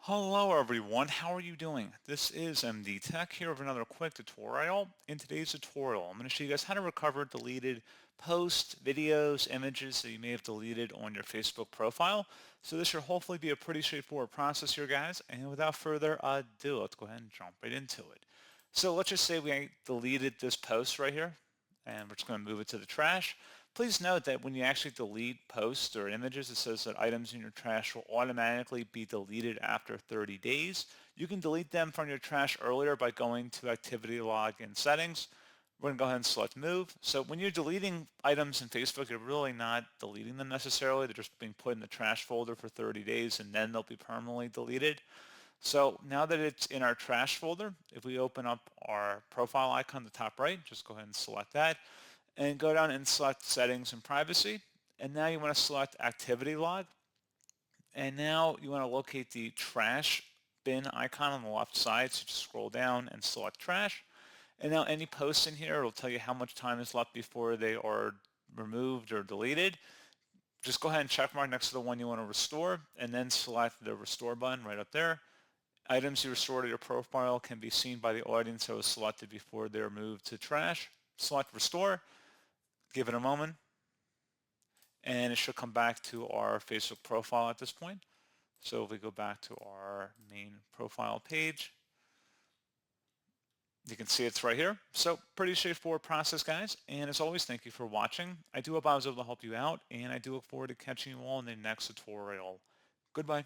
Hello everyone, how are you doing? This is MD Tech here with another quick tutorial. In today's tutorial, I'm going to show you guys how to recover deleted posts, videos, images that you may have deleted on your Facebook profile. So this should hopefully be a pretty straightforward process here, guys. And without further ado, let's go ahead and jump right into it. So let's just say we deleted this post right here, and we're just going to move it to the trash. Please note that when you actually delete posts or images, it says that items in your trash will automatically be deleted after 30 days. You can delete them from your trash earlier by going to Activity Log in Settings. We're going to go ahead and select Move. So when you're deleting items in Facebook, you're really not deleting them necessarily. They're just being put in the trash folder for 30 days, and then they'll be permanently deleted. So now that it's in our trash folder, if we open up our profile icon on the top right, just go ahead and select that and go down and select Settings and Privacy. And now you want to select Activity Log. And now you want to locate the trash bin icon on the left side. So just scroll down and select trash. And now any posts in here, it'll tell you how much time is left before they are removed or deleted. Just go ahead and check mark next to the one you want to restore and then select the restore button right up there. Items you restore to your profile can be seen by the audience that was selected before they're moved to trash. Select restore, give it a moment, and it should come back to our Facebook profile at this point. So if we go back to our main profile page, you can see it's right here. So pretty straightforward process, guys. And as always, thank you for watching. I do hope I was able to help you out, and I do look forward to catching you all in the next tutorial. Goodbye.